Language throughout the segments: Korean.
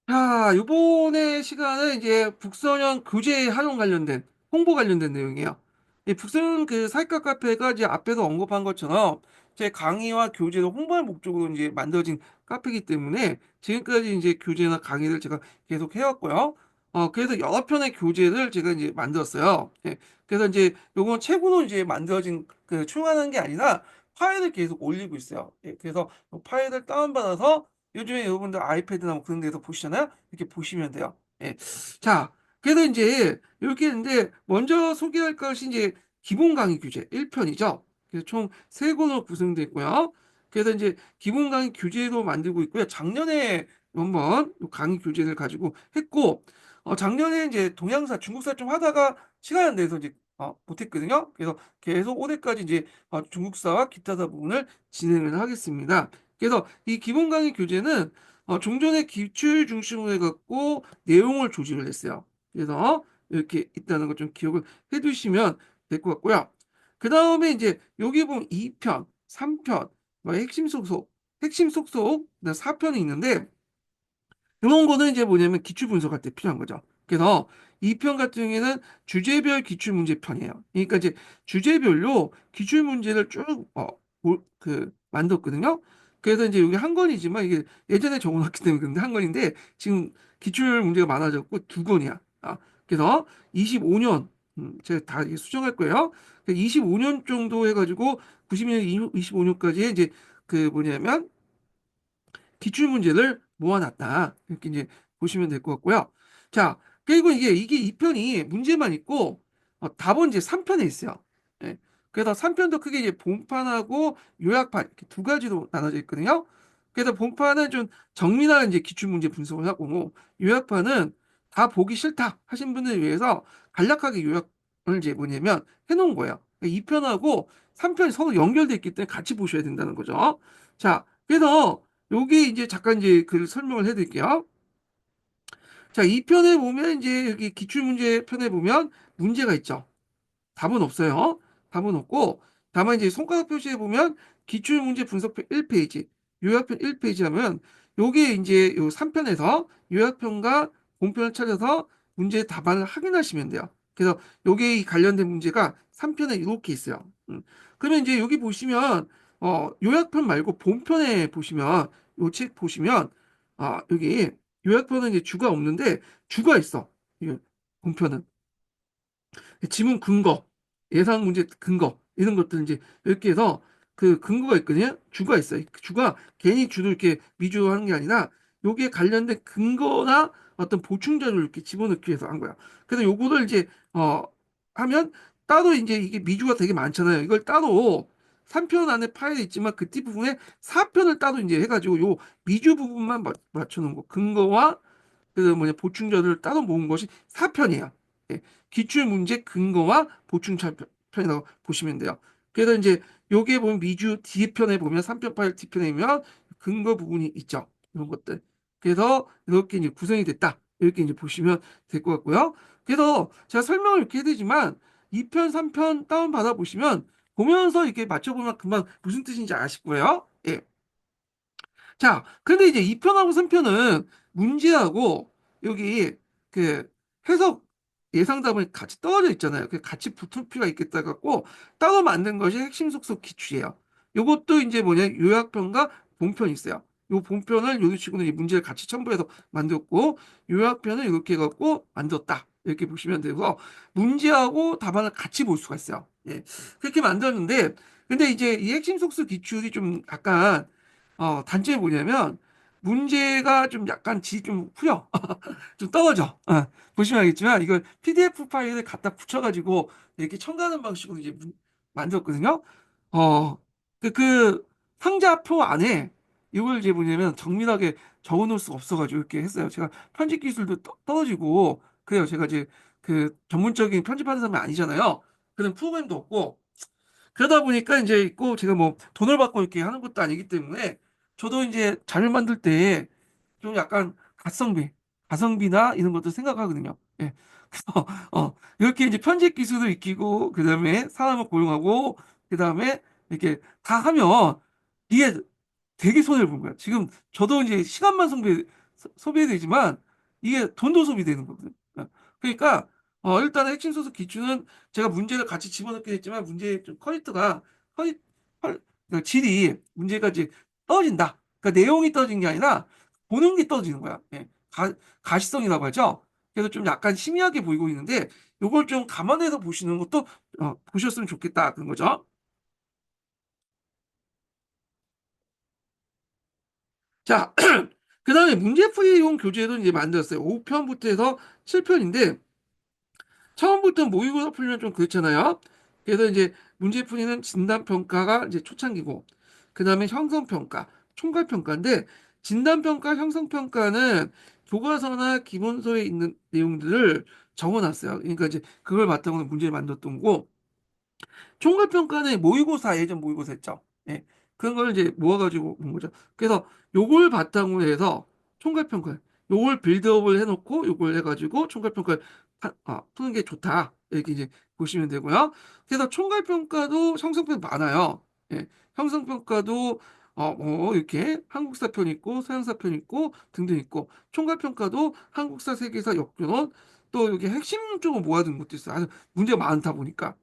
자, 요번에 시간은 이제 북서현 교재 활용 관련된, 홍보 관련된 내용이에요. 이 북서현 그 사이카 카페가 이제 앞에서 언급한 것처럼 제 강의와 교재를 홍보할 목적으로 이제 만들어진 카페이기 때문에 지금까지 이제 교재나 강의를 제가 계속 해왔고요. 그래서 여러 편의 교재를 제가 이제 만들었어요. 예, 그래서 이제 요건 책으로 이제 만들어진 그 초용하는 게 아니라 파일을 계속 올리고 있어요. 예, 그래서 그 파일을 다운받아서 요즘에 여러분들 아이패드나 뭐 그런 데서 보시잖아요. 이렇게 보시면 돼요. 예. 자, 그래서 이제 이렇게 했는데 먼저 소개할 것이 이제 기본 강의 교재 1편이죠. 그래서 총 3권으로 구성되어 있고요. 그래서 이제 기본 강의 교재도 만들고 있고요. 작년에 한번 요 강의 교재를 가지고 했고, 작년에 이제 동양사, 중국사 좀 하다가 시간이 안 돼서 이제 못했거든요. 그래서 계속 올해까지 이제 중국사와 기타사 부분을 진행을 하겠습니다. 그래서 이 기본 강의 교재는 종전의 기출 중심으로 해갖고 내용을 조직을 했어요. 그래서 이렇게 있다는 걸 좀 기억을 해두시면 될 것 같고요. 그 다음에 이제 여기 보면 2편, 3편, 뭐 핵심 속속, 4편이 있는데 이런 거는 이제 뭐냐면 기출 분석할 때 필요한 거죠. 그래서 이 편 같은 경우에는 주제별 기출 문제 편이에요. 그러니까 이제 주제별로 기출 문제를 쭉 만들었거든요. 그래서 이제 여기 한 권이지만 이게 예전에 적어놨기 때문에 그런데 한 권인데 지금 기출 문제가 많아졌고 2권이야. 그래서 25년 제가 다 이게 수정할 거예요. 25년 정도 해가지고 90년, 25년까지 이제 그 뭐냐면 기출 문제를 모아놨다. 이렇게 이제 보시면 될 것 같고요. 자, 그리고 이게 2편이 문제만 있고, 답은 이제 3편에 있어요. 예. 그래서 3편도 크게 이제 본판하고 요약판, 이렇게 두 가지로 나눠져 있거든요. 그래서 본판은 좀 정밀한 이제 기출 문제 분석을 하고, 뭐 요약판은 다 보기 싫다 하신 분들을 위해서 간략하게 요약을 이제 뭐냐면 해놓은 거예요. 2편하고 3편이 서로 연결돼 있기 때문에 같이 보셔야 된다는 거죠. 자, 그래서 여기 이제 잠깐 이제 그 설명을 해드릴게요. 자, 이 편에 보면 이제 여기 기출문제 편에 보면 문제가 있죠. 답은 없어요. 답은 없고, 다만 이제 손가락 표시에 보면 기출문제 분석표 1페이지, 요약편 1페이지 하면 요게 이제 요 3편에서 요약편과 본편을 찾아서 문제 답안을 확인하시면 돼요. 그래서 요게 이 관련된 문제가 3편에 이렇게 있어요. 그러면 이제 여기 보시면 요약편 말고 본편에 보시면 요 책 보시면 여기 요약편은 이제 주가 없는데 주가 있어. 이 본편은. 지문 근거, 예상 문제 근거, 이런 것들 이제 이렇게 해서 그 근거가 있거든요. 주가 있어요. 그 주가 괜히 주도 이렇게 미주하는 게 아니라 여기에 관련된 근거나 어떤 보충 자료를 이렇게 집어넣기 위해서 한 거야. 그래서 요거를 이제 하면 따로 이제 이게 미주가 되게 많잖아요. 이걸 따로 3편 안에 파일이 있지만 그 뒷부분에 4편을 따로 이제 해가지고 요 미주 부분만 맞춰놓은 거. 근거와 그 뭐냐 보충자료를 따로 모은 것이 4편이에요. 예, 기출 문제 근거와 보충편이라고 보시면 돼요. 그래서 이제 여기에 보면 미주 D편에 보면 3편 파일 D편에 보면 근거 부분이 있죠. 이런 것들. 그래서 이렇게 이제 구성이 됐다. 이렇게 이제 보시면 될 것 같고요. 그래서 제가 설명을 이렇게 해드리지만 2편, 3편 다운 받아 보시면 보면서 이렇게 맞춰보면 금방 무슨 뜻인지 아실 거예요. 예. 자, 근데 이제 2편하고 3편은 문제하고 여기 그 해석 예상답이 같이 떨어져 있잖아요. 그 같이 붙을 필요가 있겠다 갖고 따로 만든 것이 핵심 속속 기출이에요. 요것도 이제 뭐냐 요약편과 본편이 있어요. 요 본편을 요런 식으로 이 문제를 같이 첨부해서 만들었고 요약편을 이렇게 해갖고 만들었다. 이렇게 보시면 되고 문제하고 답안을 같이 볼 수가 있어요. 예. 그렇게 만들었는데 근데 이제 이 핵심 속속 기출이 좀 약간 단점이 뭐냐면 문제가 좀 약간 질이 좀 후려. 좀 떨어져. 보시면 알겠지만 이걸 PDF 파일을 갖다 붙여가지고 이렇게 첨가하는 방식으로 이제 만들었거든요. 어, 그 상자표 안에 이걸 이제 뭐냐면 정밀하게 적어놓을 수가 없어가지고 이렇게 했어요. 제가 편집 기술도 떨어지고 그래요. 제가 이제 그 전문적인 편집하는 사람이 아니잖아요. 그런 프로그램도 없고 그러다 보니까 이제 있고 제가 뭐 돈을 받고 이렇게 하는 것도 아니기 때문에 저도 이제 자료 만들 때 좀 약간 가성비나 이런 것도 생각하거든요. 예. 그래서 이렇게 이제 편집 기술을 익히고 그다음에 사람을 고용하고 그다음에 이렇게 다 하면 이게 되게 손해를 본 거예요. 지금 저도 이제 시간만 소비되지만 이게 돈도 소비되는 거거든요. 그러니까 일단 핵심 소수 기준은 제가 문제를 같이 집어넣긴 했지만 문제의 좀 퀄리티가 퀄리, 그러니까 질이 문제가 이제 떨어진다. 그러니까 내용이 떨어진 게 아니라 보는 게 떨어지는 거야. 예. 가시성이라고 하죠. 그래서 좀 약간 희미하게 보이고 있는데 요걸 좀 감안해서 보시는 것도 보셨으면 좋겠다 그런 거죠. 자, 그다음에 문제풀이용 교재도 이제 만들었어요. 5편부터 해서 7편인데 처음부터 모의고사 풀면 좀 그렇잖아요. 그래서 이제 문제풀이는 진단평가가 이제 초창기고, 그 다음에 형성평가, 총괄평가인데, 진단평가, 형성평가는 교과서나 기본서에 있는 내용들을 적어놨어요. 그러니까 이제 그걸 바탕으로 문제를 만들었던 거고, 총괄평가는 모의고사, 예전 모의고사 했죠. 예. 그런 걸 이제 모아가지고 본 거죠. 그래서 요걸 바탕으로 해서 총괄평가, 요걸 빌드업을 해놓고 요걸 해가지고 총괄평가를 푸는 게 좋다. 이렇게 이제 보시면 되고요. 그래서 총괄평가도 형성평 많아요. 예. 형성평가도 뭐 이렇게 한국사 편 있고 서양사 편 있고 등등 있고 총괄평가도 한국사, 세계사, 역변원 또 여기 핵심 쪽을 모아둔 것도 있어요. 아주 문제가 많다 보니까.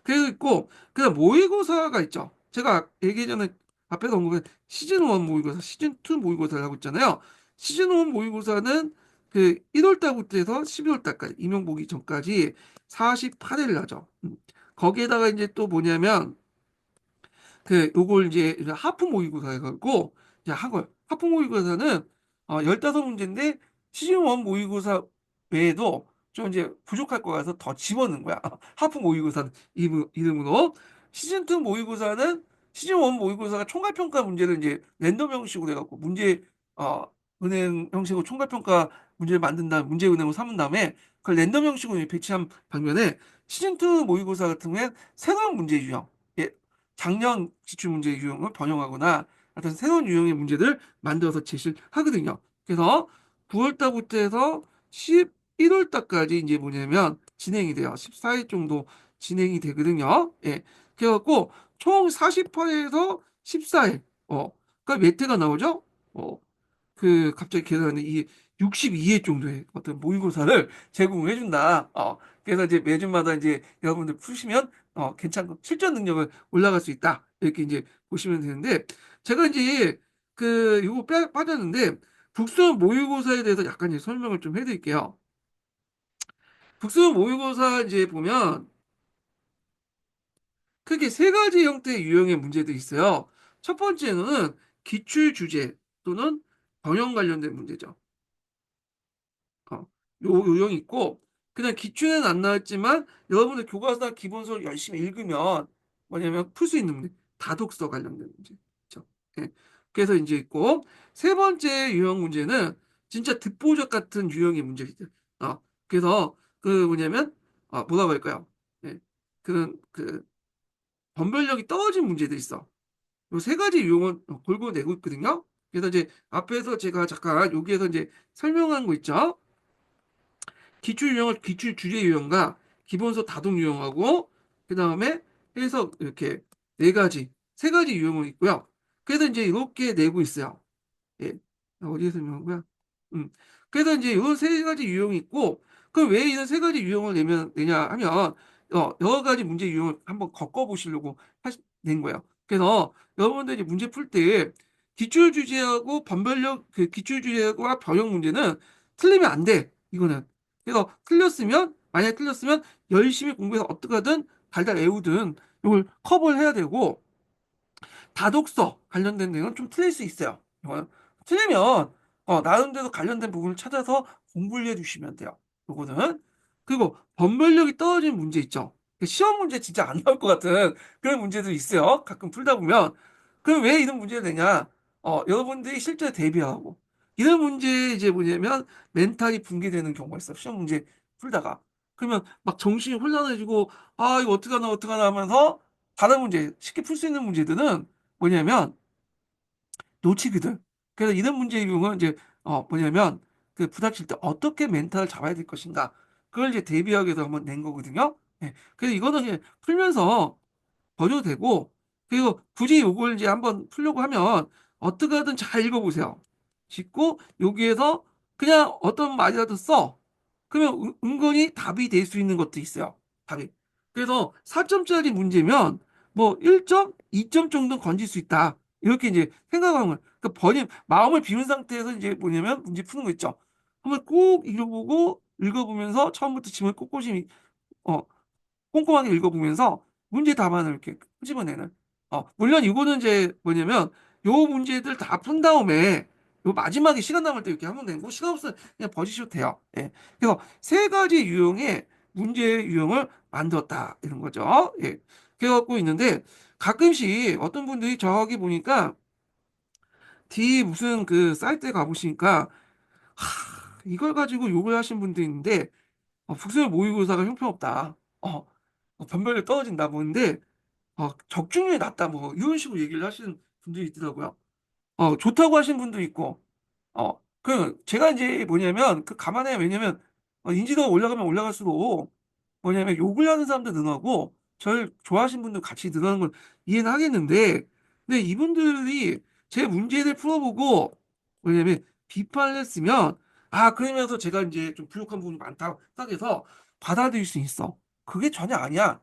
그래서 있고 그다음 모의고사가 있죠. 제가 얘기 전에 앞에서 언급한 시즌 1 모의고사, 시즌 2 모의고사를 하고 있잖아요. 시즌 1 모의고사는 그 1월 달부터 해서 12월 달까지 임용 보기 전까지 48회를 하죠. 거기에다가 이제 또 뭐냐면 요걸 이제 하프 모의고사 해갖고 이제 한 거예요. 하프 모의고사는 15문제인데 시즌 1 모의고사 외에도 좀 이제 부족할 것 같아서 더 집어넣은 거야. 하프 모의고사 이름으로. 시즌 2 모의고사는 시즌 1 모의고사가 총괄평가 문제를 이제 랜덤 형식으로 해갖고 어, 은행 형식으로 총괄평가 문제를 만든 다음 문제 은행으로 삼은 다음에 그걸 랜덤 형식으로 배치한 방면에 시즌 2 모의고사 같은 경우에는 새로운 문제 유형 예, 작년 기출문제 유형을 번영하거나 어떤 새로운 유형의 문제들 만들어서 제시를 하거든요. 그래서 9월 달부터 해서 11월 달까지 이제 뭐냐면 진행이 돼요. 14일 정도 진행이 되거든요. 예. 그래갖고 총 48에서 14일. 그러니까 몇 회가 나오죠? 갑자기 계산하는데 이 62회 정도의 어떤 모의고사를 제공해 준다. 그래서 이제 매주마다 이제 여러분들 푸시면 괜찮고 실전 능력을 올라갈 수 있다. 이렇게 이제 보시면 되는데 제가 이제 요거 빠졌는데 북수 모의고사에 대해서 약간 이제 설명을 좀 해드릴게요. 북수 모의고사 이제 보면 크게 세 가지 형태의 유형의 문제들이 있어요. 첫 번째는 기출 주제 또는 번역 관련된 문제죠. 어, 요령이 있고 그냥 기출은 안 나왔지만 여러분들 교과서나 기본서를 열심히 읽으면 뭐냐면 풀 수 있는 문제 다독서 관련된 문제 그렇죠? 예. 그래서 이제 있고 세 번째 유형 문제는 진짜 듣보잡 같은 유형의 문제이죠. 그래서 뭐냐면 뭐라고 할까요? 예. 그 변별력이 떨어진 문제들이 있어. 요 세 가지 유형을 골고루 내고 있거든요. 그래서 이제 앞에서 제가 잠깐 여기에서 이제 설명한 거 있죠. 기출 유형을 기출 주제 유형과 기본서 다동 유형하고 그 다음에 해석 이렇게 네 가지 세 가지 유형이 있고요. 그래서 이제 이렇게 내고 있어요. 예. 어디에서 유명한 거야? 음. 그래서 이제 이 세 가지 유형이 있고, 그럼 왜 이런 세 가지 유형을 내냐 하면, 여러 가지 문제 유형을 한번 겪어보시려고 낸 거예요. 그래서 여러분들이 문제 풀 때, 기출 주제하고 변별력, 기출 주제와 변형 문제는 틀리면 안 돼. 이거는. 그래서 만약에 틀렸으면 열심히 공부해서 어떻게든 달달 외우든 이걸 커버를 해야 되고, 다독서 관련된 내용은 좀 틀릴 수 있어요. 틀리면 나름대로 관련된 부분을 찾아서 공부를 해주시면 돼요. 요거는 그리고 변별력이 떨어진 문제 있죠. 시험 문제 진짜 안 나올 것 같은 그런 문제도 있어요. 가끔 풀다 보면 그럼 왜 이런 문제를 내냐? 여러분들이 실제 대비하고 이런 문제 이제 뭐냐면 멘탈이 붕괴되는 경우가 있어. 요 시험 문제 풀다가 그러면 막 정신이 혼란해지고 이거 어떡하나 어떡하나 하면서 다른 문제 쉽게 풀 수 있는 문제들은 뭐냐면 놓치거든. 그래서 이런 문제 유형은 이제 뭐냐면 부닥칠 때 어떻게 멘탈을 잡아야 될 것인가 그걸 이제 대비하기 위해서 한번 낸 거거든요. 예. 그래서 이거는 이제 풀면서 버려도 되고 그리고 굳이 이걸 이제 한번 풀려고 하면 어떻게 하든 잘 읽어보세요. 짓고 여기에서 그냥 어떤 말이라도 써. 그러면 은근히 답이 될 수 있는 것도 있어요. 답이. 그래서 4점짜리 문제면 뭐 1점, 2점 정도는 건질 수 있다. 이렇게 이제 생각하는 거예요. 그러니까 마음을 비운 상태에서 이제 뭐냐면 문제 푸는 거 있죠. 한번 꼭 읽어보면서 처음부터 지금 꼿꼿이 어, 꼼꼼하게 읽어보면서 문제 답안을 이렇게 끄집어내는. 물론 이거는 이제 뭐냐면 요 문제들 다 푼 다음에 요 마지막에 시간 남을 때 이렇게 하면 되고 시간 없으면 그냥 버리셔도 돼요. 예. 그래서 세 가지 유형의 문제 유형을 만들었다 이런 거죠. 예. 그래갖고 있는데 가끔씩 어떤 분들이 저기 보니까 뒤 무슨 그 사이트에 가보시니까 이걸 가지고 욕을 하신 분도 있는데 북수열 모의고사가 형편없다. 변별력 떨어진다 보는데 적중률이 낮다 뭐 이런 식으로 얘기를 하시는 분들이 있더라고요. 좋다고 하신 분도 있고 제가 이제 뭐냐면 그 감안해 왜냐면 인지도가 올라가면 올라갈수록 뭐냐면 욕을 하는 사람도 늘어나고 저를 좋아하시는 분들 같이 늘어나는 걸 이해는 하겠는데 근데 이분들이 제 문제를 풀어보고 뭐냐면 비판을 했으면 그러면서 제가 이제 좀 부족한 부분이 많다고 생각해서 받아들일 수 있어. 그게 전혀 아니야.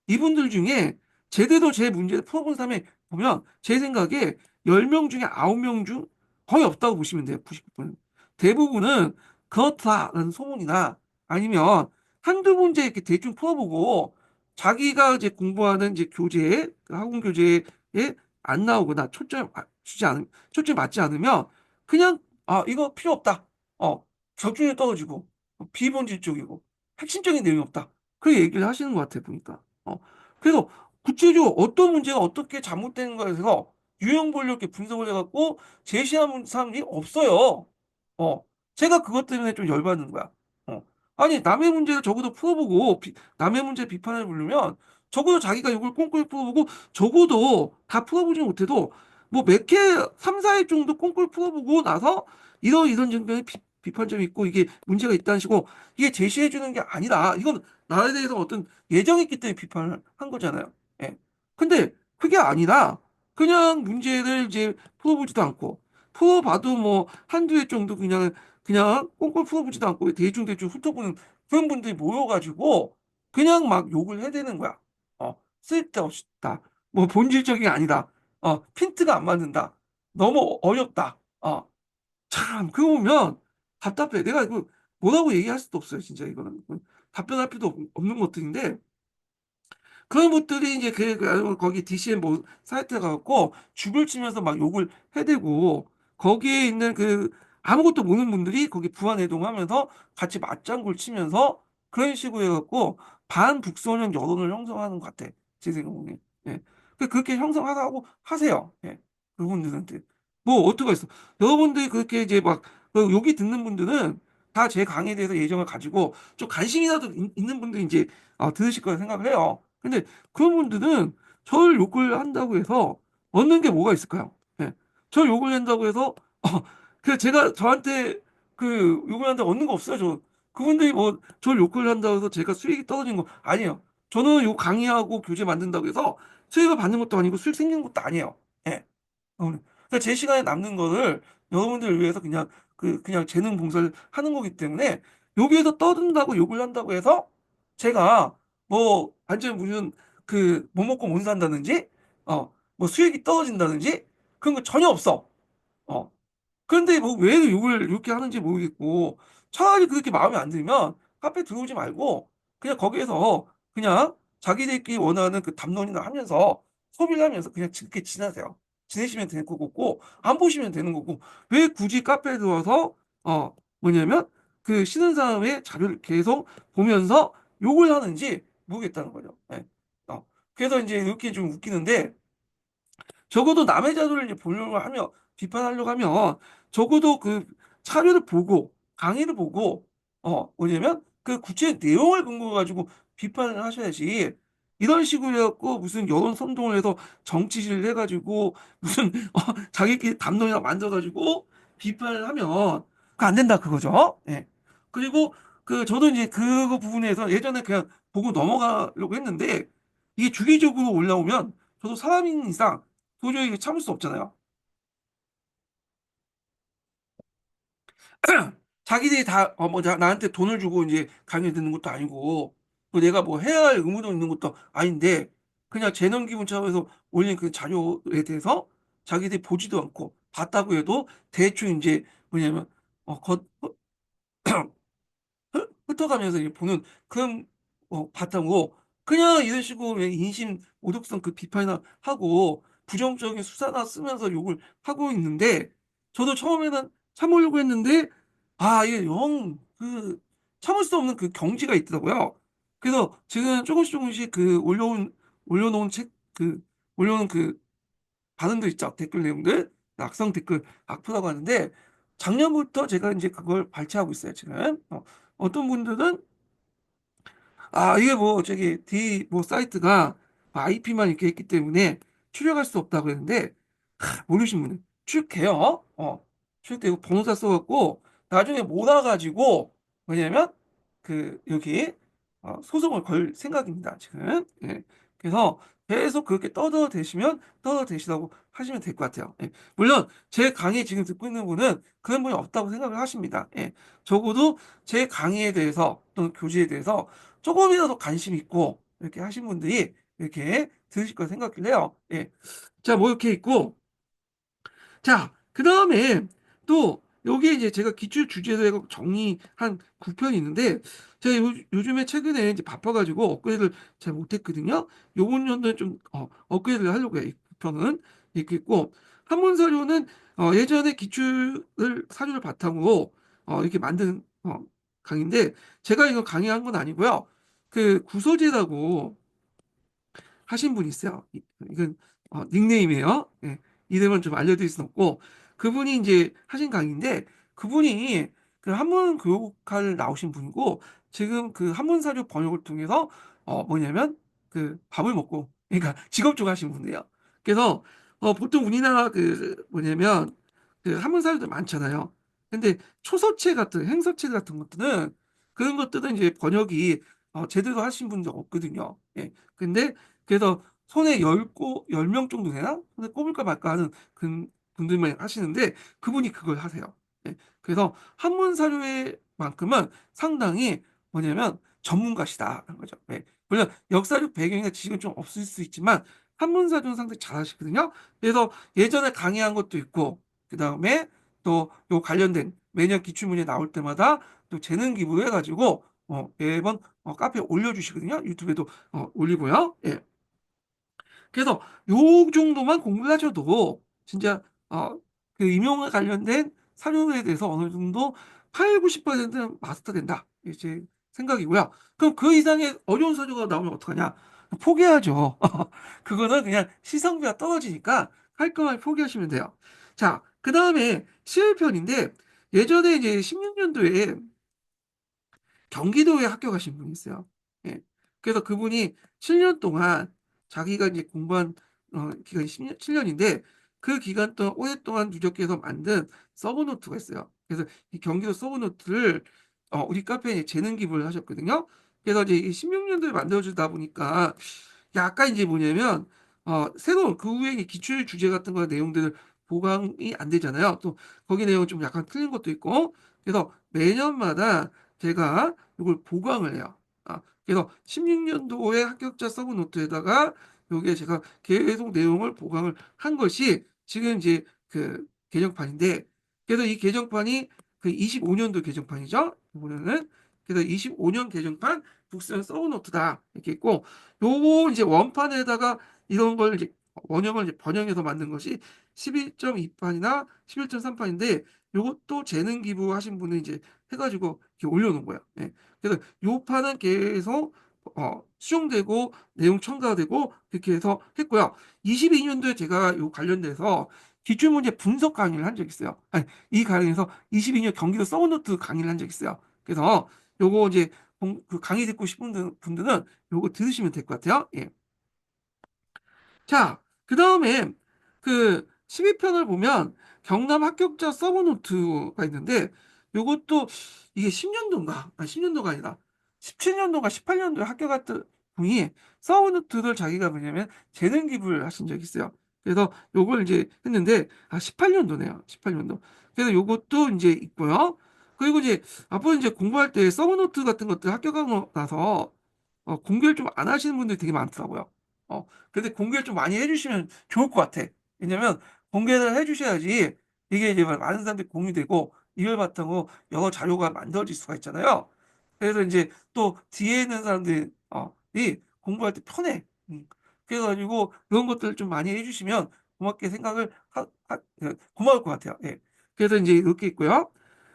이분들 중에 제대로 제 문제를 풀어본 사람이 보면 제 생각에 10명 중에 9명 중 거의 없다고 보시면 돼요. 99%. 대부분은 그렇다라는 소문이나 아니면 한두 문제 이렇게 대충 풀어보고 자기가 이제 공부하는 이제 그 학원 교재에 안 나오거나 초점 맞지 않으면 그냥 이거 필요 없다. 적중률 떨어지고 비본질적이고 핵심적인 내용이 없다. 그 얘기를 하시는 것 같아 보니까. 그래서 구체적으로 어떤 문제가 어떻게 잘못되는 거에 서 유형 본로 이렇게 분석을 해갖고 제시하는 사람이 없어요. 어, 제가 그것 때문에 좀 열받는 거야. 어. 아니, 남의 문제를 적어도 풀어보고, 남의 문제 비판을 부르면, 적어도 자기가 이걸 꼼꼼히 풀어보고, 적어도 다 풀어보지 못해도, 뭐 몇 개, 3, 4회 정도 꼼꼼히 풀어보고 나서, 이런 점에 비판점이 있고, 이게 문제가 있다는 식으로, 이게 제시해주는 게 아니라, 이건 나에 대해서 어떤 예정이 있기 때문에 비판을 한 거잖아요. 예. 근데 그게 아니라, 그냥 문제를 이제 풀어보지도 않고, 풀어봐도 뭐, 한두 해 정도 그냥 꼼꼼히 풀어보지도 않고 대충대충 훑어보는 그런 분들이 모여가지고 그냥 막 욕을 해대는 거야. 쓸데없다. 뭐 본질적인 게 아니다. 핀트가 안 맞는다. 너무 어렵다. 참, 그거 보면 답답해. 내가 이거 뭐라고 얘기할 수도 없어요. 진짜 이거는. 답변할 필요도 없는 것들인데 그런 것들이 이제 거기 DCM 뭐 사이트에 가갖고 죽을 치면서 막 욕을 해대고 거기에 있는 그 아무것도 모르는 분들이 거기 부안해동하면서 같이 맞장구를 치면서 그런 식으로 해갖고 반북소년 여론을 형성하는 것 같아. 제 생각에. 예. 그렇게 형성하라고 하세요. 예. 그분들한테. 뭐 어떡하겠어. 여러분들이 그렇게 이제 막 여기 듣는 분들은 다 제 강의에 대해서 예정을 가지고 좀 관심이라도 있는 분들이 이제 들으실 거라 생각을 해요. 근데 그런 분들은 저를 욕을 한다고 해서 얻는 게 뭐가 있을까요? 예. 저 욕을 한다고 해서 그 제가 저한테 그 욕을 한다고 얻는 거 없어요. 그분들이 뭐 저를 욕을 한다고 해서 제가 수익이 떨어진 거 아니에요. 저는 욕 강의하고 교재 만든다고 해서 수익을 받는 것도 아니고 수익 생기는 것도 아니에요. 예. 그러니까 제 시간에 남는 거를 여러분들을 위해서 그냥 재능 봉사를 하는 거기 때문에 여기에서 떠든다고 욕을 한다고 해서 제가 뭐 완전 무슨 뭐 먹고 못 산다든지 뭐 수익이 떨어진다든지 그런 거 전혀 없어. 어. 그런데 뭐 왜 욕을 이렇게 하는지 모르겠고 차라리 그렇게 마음에 안 들면 카페 들어오지 말고 그냥 거기에서 그냥 자기들끼리 원하는 그 담론이나 하면서 소비를 하면서 그냥 그렇게 지내세요. 지내시면 되는 거고 안 보시면 되는 거고 왜 굳이 카페에 들어와서 뭐냐면 그 쉬는 사람의 자료를 계속 보면서 욕을 하는지 모르겠다는 거죠. 예. 그래서 이제 이렇게 좀 웃기는데 적어도 남의 자료를 이제 보려고 하면, 비판하려고 하면, 적어도 그 자료를 보고, 강의를 보고, 뭐냐면, 그 구체 내용을 근거로 가지고 비판을 하셔야지, 이런 식으로 해갖고 무슨 여론 선동을 해서 정치질을 해가지고, 무슨, 자기끼리 담론이나 만들어가지고 비판을 하면, 그거 안 된다, 그거죠. 예. 그리고 저도 이제 그거 부분에서 예전에 그냥 보고 넘어가려고 했는데, 이게 주기적으로 올라오면, 저도 사람인 이상 도저히 참을 수 없잖아요. 자기들이 다, 뭐, 나한테 돈을 주고 이제 강의 듣는 것도 아니고, 또 내가 뭐 해야 할 의무도 있는 것도 아닌데, 그냥 재능 기분 차원에서 올린 그 자료에 대해서 자기들이 보지도 않고, 봤다고 해도 대충 이제, 뭐냐면, 훑어가면서 이제 보는 그런, 바탕으로, 그냥 이런 식으로 인신 모독성 그 비판이나 하고, 부정적인 수사나 쓰면서 욕을 하고 있는데, 저도 처음에는 참으려고 했는데, 이게 참을 수 없는 그 경지가 있더라고요. 그래서 지금 조금씩 조금씩 올려놓은 올려놓은 그 반응들 있죠. 댓글 내용들, 악성 댓글 악플라고 하는데, 작년부터 제가 이제 그걸 발췌하고 있어요, 지금. 어떤 분들은, 이게 뭐, 뭐, 사이트가 IP만 이렇게 했기 때문에 출력할 수 없다고 했는데, 모르신 분은 출력해요. 출력되고 번호사 써갖고 나중에 몰아가지고 뭐냐면 여기 소송을 걸 생각입니다. 지금. 예. 그래서 계속 그렇게 떠들어대시면 떠들어대시라고 하시면 될 것 같아요. 예. 물론 제 강의 지금 듣고 있는 분은 그런 분이 없다고 생각을 하십니다. 예. 적어도 제 강의에 대해서 또는 교재에 대해서 조금이라도 관심 있고 이렇게 하신 분들이 이렇게 들으실 거라 생각을 해요. 예. 자, 뭐 이렇게 있고, 자, 그 다음에 또 여기에 이제 제가 기출 주제로 해서 정리한 9편이 있는데 제가 요즘에 최근에 이제 바빠가지고 업그레이드를 잘 못했거든요. 요번 연도에 좀 업그레이드를 하려고 해요. 이 9편은 이렇게 있고 한문서류는 예전에 기출을 사료를 바탕으로 이렇게 만든 강의인데 제가 이거 강의한 건 아니고요. 그 구서재라고 하신 분이 있어요. 이건 닉네임이에요. 예, 이름은 좀 알려드릴 순 없고 그분이 이제 하신 강의인데 그분이 그 한문 교육학을 나오신 분이고 지금 그 한문 사료 번역을 통해서 뭐냐면 그 밥을 먹고 그러니까 직업적으로 하신 분이에요. 그래서 보통 우리나라 그 뭐냐면 그 한문 사료들 많잖아요. 근데 초서체 같은 행서체 같은 것들은 그런 것들은 이제 번역이 제대로 하신 분들 없거든요. 예. 근데 그래서 손에 열 명 정도 되나? 손에 꼽을까 말까 하는 그 분들만 하시는데 그분이 그걸 하세요. 예. 그래서 한문 사료의만큼은 상당히 뭐냐면 전문가시다라는 거죠. 예. 물론 역사적 배경이나 지식은 좀 없을 수 있지만 한문 사료는 상당히 잘하시거든요. 그래서 예전에 강의한 것도 있고 그 다음에 또 요 관련된 매년 기출문제 나올 때마다 또 재능 기부를 해가지고 매번 카페에 올려주시거든요. 유튜브에도 올리고요. 예. 그래서 요 정도만 공부를 하셔도 진짜 그 임용에 관련된 사료에 대해서 어느 정도 8, 90%는 마스터 된다. 이게 제 생각이고요. 그럼 그 이상의 어려운 사료가 나오면 어떡하냐? 포기하죠. 그거는 그냥 시성비가 떨어지니까 깔끔하게 포기하시면 돼요. 자, 그 다음에 7편인데 예전에 이제 16년도에 경기도에 학교 가신 분이 있어요. 예. 그래서 그분이 7년 동안 자기가 이제 공부한 기간이 7년인데 그 기간 동안 오랫동안 누적해서 만든 서브노트가 있어요. 그래서 이 경기도 서브노트를 우리 카페에 재능 기부를 하셨거든요. 그래서 이제 이 16년도에 만들어주다 보니까 약간 이제 뭐냐면 새로운 그 후에 이 기출 주제 같은 거 내용들을 보강이 안 되잖아요. 또 거기 내용 좀 약간 틀린 것도 있고 그래서 매년마다 제가 이걸 보강을 해요. 그래서 16년도에 합격자 서브 노트에다가 요게 제가 계속 내용을 보강을 한 것이 지금 이제 그 개정판인데 그래서 이 개정판이 그 25년도 개정판이죠. 이번에는 그래서 25년 개정판 국수형 서브 노트다 이렇게 있고 요거 이제 원판에다가 이런 걸 이제 원형을 이제 번영해서 만든 것이 11.2판이나 11.3판인데 요것도 재능 기부하신 분이 이제 해가지고 이렇게 올려놓은 거예요. 예. 그래서 요 판은 계속 수정되고 내용 첨가되고 그렇게 해서 했고요. 22년도에 제가 요 관련돼서 기출문제 분석 강의를 한 적이 있어요. 아니, 이 강의에서 22년 경기도 서브노트 강의를 한 적이 있어요. 그래서 요거 이제 그 강의 듣고 싶은 분들은 요거 들으시면 될 것 같아요. 예. 자, 그 다음에 그 12편을 보면 경남 합격자 서브노트가 있는데 요것도 이게 10년도인가? 아니 10년도가 아니라 17년도인가 18년도에 합격했던 분이 서브노트를 자기가 뭐냐면 재능 기부를 하신 적이 있어요. 그래서 요걸 이제 했는데 18년도네요. 18년도. 그래서 요것도 이제 있고요. 그리고 이제 앞으로 이제 공부할 때 서브노트 같은 것들 합격하고 나서 공개를 좀 안 하시는 분들이 되게 많더라고요. 근데 공개를 좀 많이 해주시면 좋을 것 같아. 왜냐면 공개를 해주셔야지 이게 이제 많은 사람들이 공유되고 이걸 바탕으로 여러 자료가 만들어질 수가 있잖아요. 그래서 이제 또 뒤에 있는 사람들이 이 공부할 때 편해. 그래가지고 그런 것들을 좀 많이 해주시면 고맙게 생각을 고마울 것 같아요. 예. 그래서 이제 이렇게 있고요.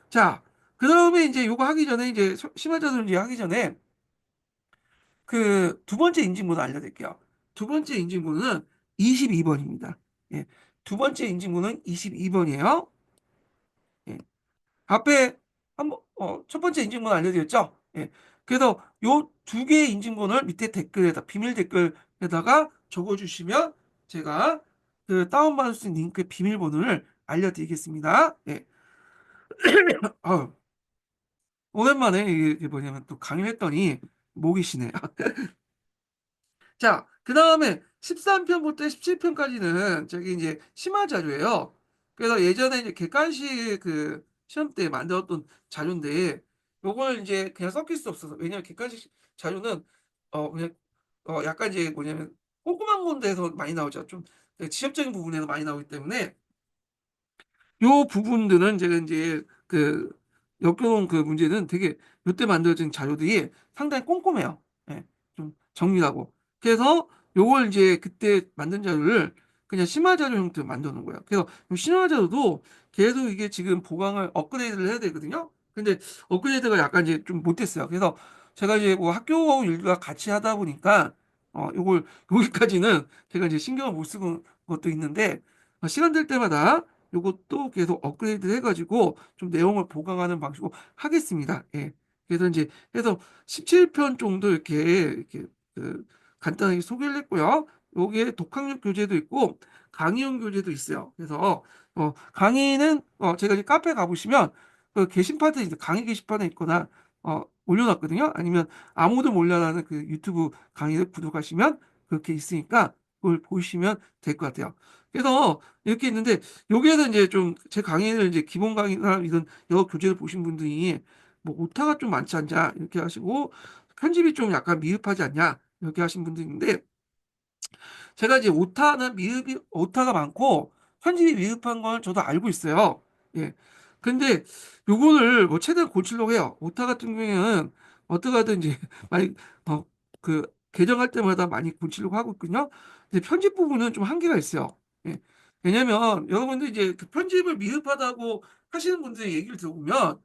자, 그 다음에 이제 요거 하기 전에 이제 심화자들 이제 하기 전에 그 두 번째 인증번호 알려드릴게요. 두 번째 인증번호는 22번입니다. 예. 두 번째 인증번호는 22번이에요. 예. 앞에 첫 번째 인증번호 알려드렸죠? 예. 그래서 요 두 개의 인증번호를 밑에 댓글에다, 비밀 댓글에다가 적어주시면 제가 그 다운받을 수 있는 링크의 비밀번호를 알려드리겠습니다. 예. 아, 오랜만에 이게 뭐냐면 또 강의를 했더니 목이 쉬네요. 자, 그 다음에 13편부터 17편까지는 저기 이제 심화 자료예요. 그래서 예전에 이제 객관식 그 시험 때 만들었던 자료인데 요걸 이제 그냥 섞일 수 없어서 왜냐면 객관식 자료는 그냥 약간 이제 뭐냐면 꼼꼼한 건데서 많이 나오죠. 좀 지엽적인 부분에서 많이 나오기 때문에 요 부분들은 제가 이제 그 역겨운 그 문제는 되게 요때 만들어진 자료들이 상당히 꼼꼼해요. 예, 좀 정리하고. 그래서 요걸 이제 그때 만든 자료를 그냥 심화 자료 형태로 만드는 거예요. 그래서 이 심화 자료도 계속 이게 지금 보강을 업그레이드를 해야 되거든요. 근데 업그레이드가 약간 이제 좀 못됐어요. 그래서 제가 이제 뭐 학교 일과 같이 하다 보니까 요걸 여기까지는 제가 이제 신경을 못 쓰는 것도 있는데 시간 될 때마다 요것도 계속 업그레이드 해가지고 좀 내용을 보강하는 방식으로 하겠습니다. 예. 그래서 이제 해서 17편 정도 이렇게 그 간단하게 소개를 했고요. 여기에 독학력 교재도 있고 강의용 교재도 있어요. 그래서 강의는 제가 이제 카페 가보시면 그 게시판에 이제 강의 게시판에 있거나 올려놨거든요. 아니면 아무도 몰라라는 그 유튜브 강의를 구독하시면 그렇게 있으니까 그걸 보시면 될 것 같아요. 그래서 이렇게 있는데 여기에서 이제 좀 제 강의를 이제 기본 강의나 이런 여러 교재를 보신 분들이 뭐 오타가 좀 많지 않냐 이렇게 하시고 편집이 좀 약간 미흡하지 않냐 이렇게 하신 분들이 있는데 제가 이제 오타가 많고 편집이 미흡한 건 저도 알고 있어요. 예. 근데 요거를 뭐 최대한 고치려고 해요. 오타 같은 경우에는 어떻게 하든 이제 많이 그 개정할 때마다 많이 고치려고 하고 있거든요. 근데 편집 부분은 좀 한계가 있어요. 예. 왜냐면 여러분들 이제 그 편집을 미흡하다고 하시는 분들의 얘기를 들어보면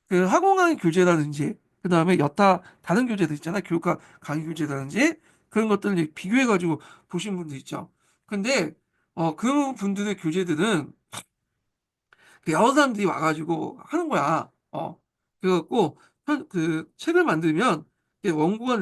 그 학원강의 교재라든지 그다음에 여타 다른 교재들 있잖아요. 교육과 강의 교재라든지 그런 것들을 이제 비교해가지고 보신 분들 있죠. 근데 그 분들의 교재들은 그 여러 사람들이 와가지고 하는 거야. 그래갖고 그 책을 만들면 이게 원고가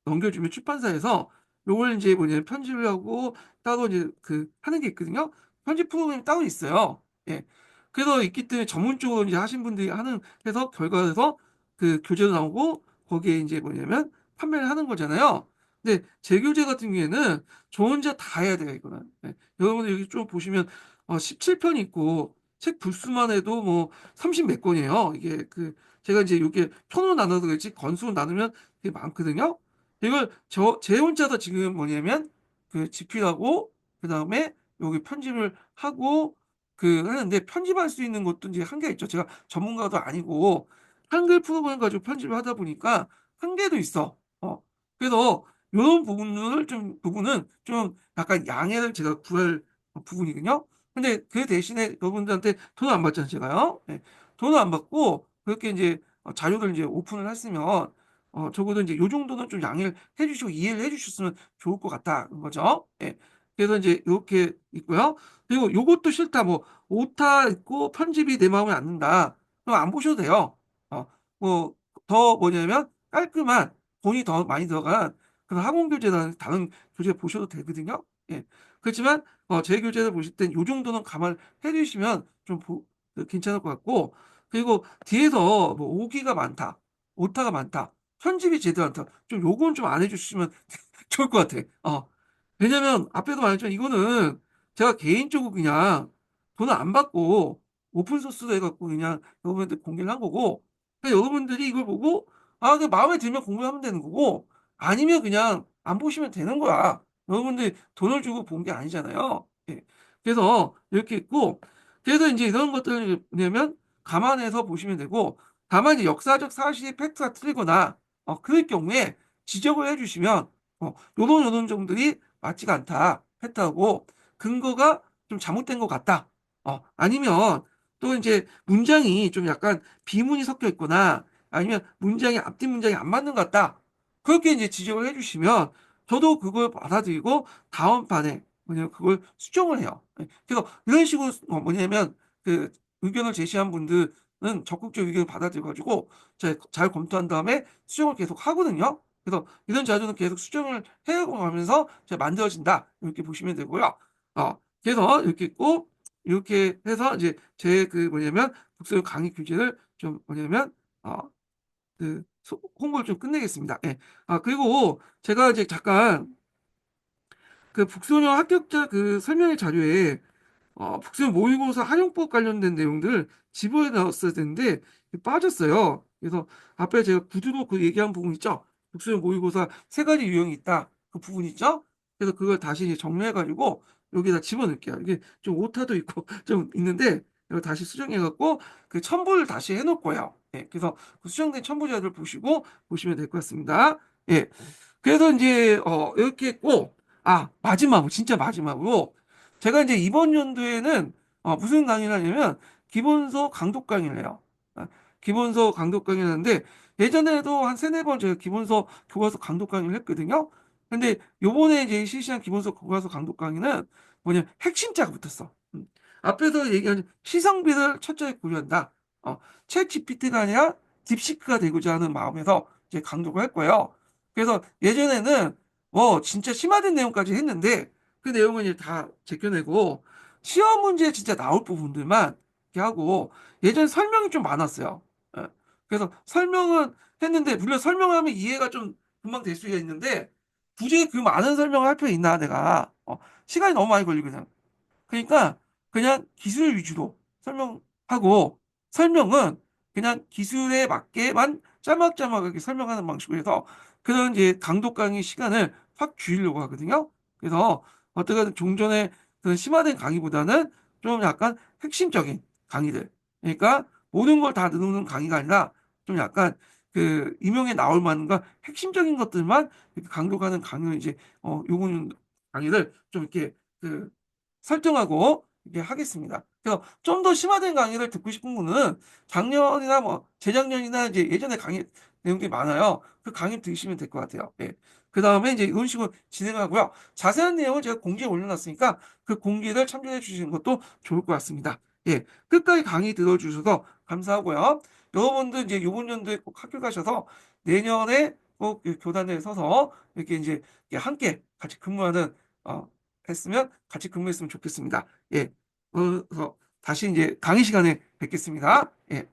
넘겨주면 출판사에서 요걸 이제 뭐냐면 편집을 하고 따로 이제 그 하는 게 있거든요. 편집 프로그램이 따로 있어요. 예. 그래서 있기 때문에 전문적으로 이제 하신 분들이 하는 해서 결과에서 그 교재도 나오고 거기에 이제 뭐냐면 판매를 하는 거잖아요. 근데 제 교재 같은 경우에는 저 혼자 다 해야 돼요, 이거는. 예. 여러분들 여기 좀 보시면 17편 있고 책 부수만 해도 뭐 30 몇 권이에요. 이게 그 제가 이제 이게 편으로 나눠서 그렇지 건수로 나누면 되게 많거든요. 이걸 제 혼자서 지금 뭐냐면 그 집필하고 그다음에 여기 편집을 하고 그 하는데 편집할 수 있는 것도 이제 한계가 있죠. 제가 전문가도 아니고 한글 프로그램 가지고 편집을 하다 보니까 한계도 있어. 그래서 이런 부분은 좀 약간 양해를 제가 구할 부분이거든요. 근데 그 대신에 그분들한테 돈을 안 받잖아요, 제가요. 네. 돈을 안 받고 그렇게 이제 자료를 이제 오픈을 했으면 적어도 이제 요 정도는 좀 양해를 해주시고 이해를 해주셨으면 좋을 것 같다는 거죠. 예. 그래서 이제 이렇게 있고요. 그리고 요것도 싫다, 뭐 오타 있고 편집이 내 마음에 안 든다. 그럼 안 보셔도 돼요. 뭐 더 뭐냐면 깔끔한 돈이 더 많이 들어간 그런 학원 교재나 다른 교재 보셔도 되거든요. 예. 그렇지만 제 교재를 보실 땐 요 정도는 감안해 주시면 좀 괜찮을 것 같고 그리고 뒤에서 뭐 오기가 많다, 오타가 많다, 편집이 제대로 않다. 좀 요건 좀 안 해주시면 좋을 것 같아. 왜냐면 앞에도 말했지만 이거는 제가 개인적으로 그냥 돈을 안 받고 오픈 소스로 해갖고 그냥 여러분들 공개를 한 거고, 그냥 여러분들이 이걸 보고 아, 그 마음에 들면 공부하면 되는 거고, 아니면 그냥 안 보시면 되는 거야. 여러분들 돈을 주고 본 게 아니잖아요. 예. 그래서 이렇게 있고, 그래서 이제 이런 것들을 뭐냐면 감안해서 보시면 되고, 다만 이제 역사적 사실이 팩트가 틀리거나 그럴 경우에 지적을 해주시면 요런 점들이 맞지가 않다. 팩트하고 근거가 좀 잘못된 것 같다. 아니면 또 이제 문장이 좀 약간 비문이 섞여 있거나 아니면 문장이 앞뒤 문장이 안 맞는 것 같다. 그렇게 이제 지적을 해주시면 저도 그걸 받아들이고 다음 판에 뭐냐면 그걸 수정을 해요. 예. 그래서 이런 식으로 뭐냐면 그 의견을 제시한 분들은 적극적 의견을 받아들여가지고 잘 검토한 다음에 수정을 계속 하거든요. 그래서 이런 자료는 계속 수정을 해가면서 만들어진다. 이렇게 보시면 되고요. 그래서 이렇게 있고 이렇게 해서 이제 제 그 뭐냐면 북소유 강의 규제를 좀 뭐냐면 어, 홍보를 좀 끝내겠습니다. 예. 그리고 제가 이제 잠깐 그 북소녀 합격자 그 설명의 자료에 북수능 모의고사 활용법 관련된 내용들 집어에 넣었어야 되는데 빠졌어요. 그래서 앞에 제가 구두로 그 얘기한 부분 있죠? 북수능 모의고사 세 가지 유형이 있다. 그 부분 있죠? 그래서 그걸 다시 이제 정리해가지고 여기다 집어넣을게요. 이게 좀 오타도 있고 좀 있는데 이거 다시 수정해갖고 그 첨부를 다시 해놓을 거예요. 예, 그래서 그 수정된 첨부 자료를 보시고 보시면 될 것 같습니다. 예. 그래서 이제 이렇게 했고 마지막으로 진짜 마지막으로 제가 이제 이번 연도에는 무슨 강의를 하냐면 기본서 강독 강의를 해요. 기본서 강독 강의를 하는데 예전에도 한 세네 번 제가 기본서 교과서 강독 강의를 했거든요. 근데 요번에 이제 실시한 기본서 교과서 강독 강의는 뭐냐면 핵심자가 붙었어. 앞에서 얘기한 시성비를 철저히 고려한다. 챗 GPT가 아니라 딥시크가 되고자 하는 마음에서 이제 강독을 할 거예요. 그래서 예전에는 진짜 심화된 내용까지 했는데 그 내용은 이제 다 제껴내고 시험 문제에 진짜 나올 부분들만 이렇게 하고 예전 설명이 좀 많았어요. 예. 그래서 설명은 했는데 물론 설명하면 이해가 좀 금방 될 수가 있는데 굳이 그 많은 설명을 할 필요 있나 내가 시간이 너무 많이 걸리거든. 그러니까 그냥 기술 위주로 설명하고 설명은 그냥 기술에 맞게만 짜막짜막하게 설명하는 방식으로 해서 그런 이제 강도 강의 시간을 확 줄이려고 하거든요. 그래서 어떻게든 종전에 그런 심화된 강의보다는 좀 약간 핵심적인 강의들. 그러니까 모든 걸 다 넣는 강의가 아니라 좀 약간 그 임용에 나올 만한가 핵심적인 것들만 이렇게 강조하는 강의를 이제 요거는 강의를 좀 이렇게 그 설정하고 이렇게 하겠습니다. 그래서 좀 더 심화된 강의를 듣고 싶은 분은 작년이나 뭐 재작년이나 이제 예전에 강의 내용들이 많아요. 그 강의 들으시면 될 것 같아요. 예. 그 다음에 이제 이런 식으로 진행하고요. 자세한 내용을 제가 공지에 올려놨으니까 그 공지를 참조해 주시는 것도 좋을 것 같습니다. 예. 끝까지 강의 들어주셔서 감사하고요. 여러분들 이제 이번 연도에 꼭 학교 가셔서 내년에 꼭 교단에 서서 이렇게 이제 함께 같이 근무하는 어, 했으면 같이 근무했으면 좋겠습니다. 예. 다시 이제 강의 시간에 뵙겠습니다. 예.